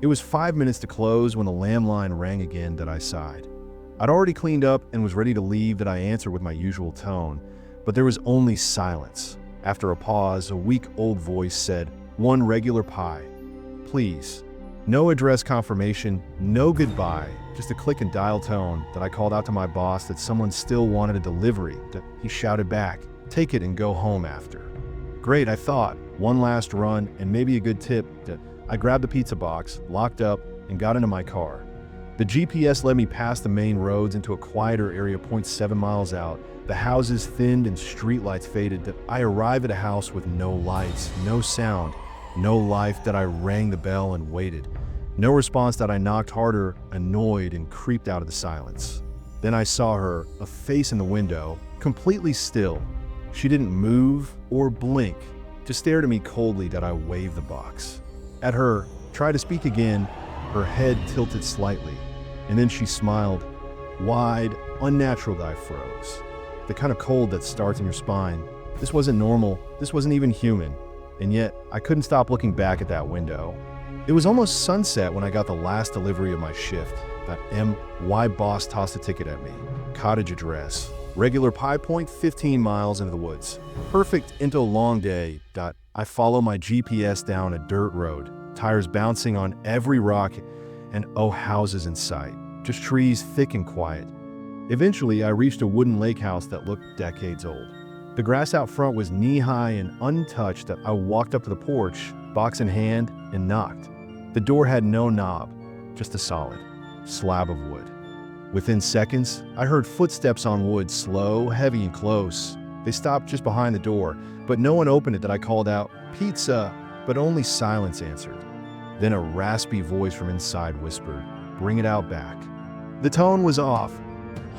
It was 5 minutes to close when the landline rang again that I sighed. I'd already cleaned up and was ready to leave that I answered with my usual tone, but there was only silence. After a pause, a weak-old voice said, "One regular pie, please." No address confirmation, no goodbye, just a click and dial tone that I called out to my boss that someone still wanted a delivery. He shouted back, "Take it and go home after." Great, I thought. One last run and maybe a good tip. I grabbed the pizza box, locked up, and got into my car. The GPS led me past the main roads into a quieter area 0.7 miles out. The houses thinned and streetlights faded. I arrived at a house with no lights, no sound, no life. That I rang the bell and waited. No response. That I knocked harder, annoyed, and creeped out of the silence. Then I saw her, a face in the window, completely still. She didn't move or blink, just stared at me coldly. That I waved the box at her, tried to speak again, her head tilted slightly, and then she smiled, wide, unnatural. That I froze. The kind of cold that starts in your spine. This wasn't normal, this wasn't even human, and yet I couldn't stop looking back at that window. It was almost sunset when I got the last delivery of my shift. That MY boss tossed a ticket at me. Cottage address. Regular pie point, 15 miles into the woods. Perfect into a long day. I follow my GPS down a dirt road, tires bouncing on every rock, and houses in sight. Just trees, thick and quiet. Eventually, I reached a wooden lake house that looked decades old. The grass out front was knee-high and untouched. I walked up to the porch, box in hand, and knocked. The door had no knob, just a solid slab of wood. Within seconds, I heard footsteps on wood, slow, heavy, and close. They stopped just behind the door, but no one opened it. That I called out, "Pizza," but only silence answered. Then a raspy voice from inside whispered, "Bring it out back." The tone was off,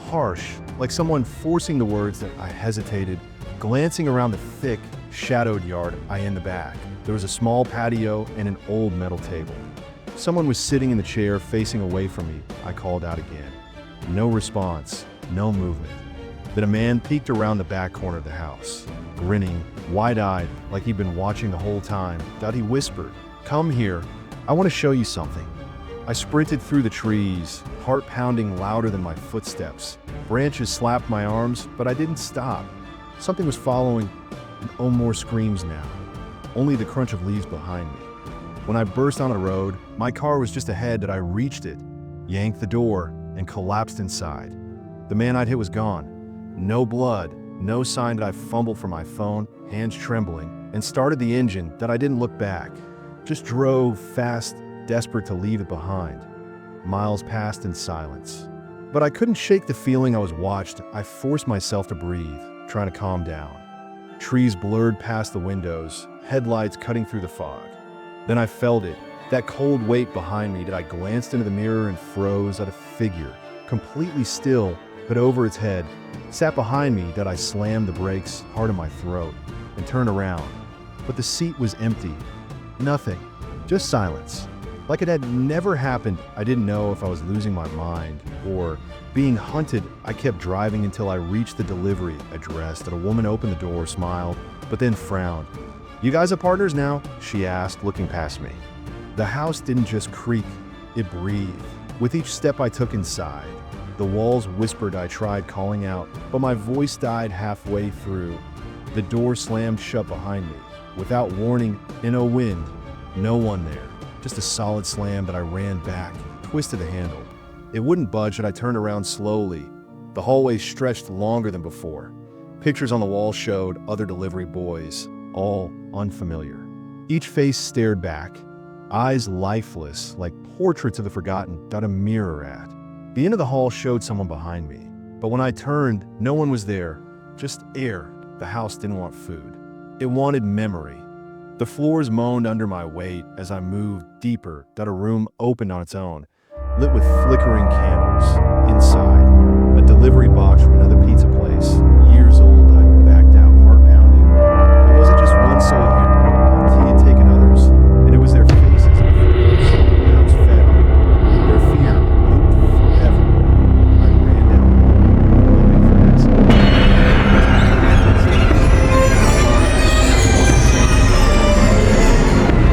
harsh, like someone forcing the words. That I hesitated, glancing around the thick, shadowed yard. In the back, there was a small patio and an old metal table. Someone was sitting in the chair facing away from me. I called out again. No response, no movement. Then a man peeked around the back corner of the house, grinning, wide-eyed, like he'd been watching the whole time. That he whispered, "Come here, I want to show you something." I sprinted through the trees, heart pounding louder than my footsteps. Branches slapped my arms, but I didn't stop. Something was following, and more screams now. Only the crunch of leaves behind me. When I burst on the road, my car was just ahead. That I reached it, yanked the door, and collapsed inside. The man I'd hit was gone. No blood, no sign. That I fumbled for my phone, hands trembling, and started the engine. That I didn't look back, just drove fast, desperate to leave it behind. Miles passed in silence. But I couldn't shake the feeling I was watched. I forced myself to breathe, trying to calm down. Trees blurred past the windows, headlights cutting through the fog. Then I felt it, that cold weight behind me. That I glanced into the mirror and froze. At a figure, completely still, but over its head, sat behind me. That I slammed the brakes hard in my throat and turned around. But the seat was empty. Nothing, just silence. Like it had never happened. I didn't know if I was losing my mind or being hunted. I kept driving until I reached the delivery address. That a woman opened the door, smiled, but then frowned. "You guys are partners now?" she asked, looking past me. The house didn't just creak, it breathed. With each step I took inside, the walls whispered. I tried calling out, but my voice died halfway through. The door slammed shut behind me. Without warning, in a wind, no one there. Just a solid slam. That I ran back, twisted the handle. It wouldn't budge. That I turned around slowly. The hallway stretched longer than before. Pictures on the wall showed other delivery boys, all unfamiliar. Each face stared back, eyes lifeless, like portraits of the forgotten. That a mirror at the end of the hall showed someone behind me. But when I turned, no one was there, just air. The house didn't want food. It wanted memory. The floors moaned under my weight as I moved deeper. That a room opened on its own, lit with flickering candles. Inside, a delivery box from another pizza place, years old. I backed out, heart pounding. There wasn't just one soul here. He had taken others, and it was their faces and fears. The house fed on them. Their fear looped forever. I ran down the hall, hoping for an exit.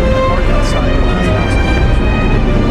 Parked outside the last house.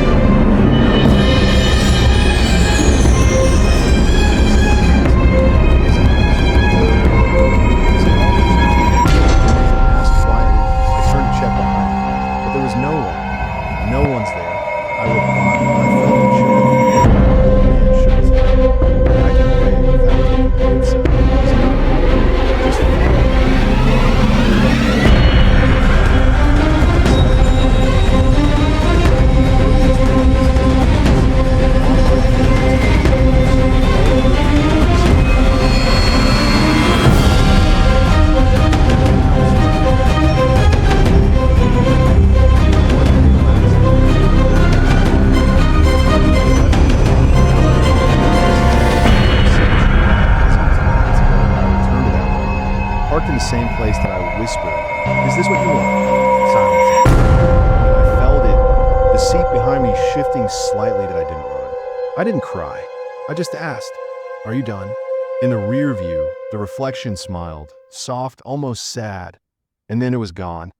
Is this what you want? Silence. I felt it, the seat behind me shifting slightly that I didn't run. I didn't cry. I just asked, "Are you done?" In the rear view, the reflection smiled, soft, almost sad, and then it was gone.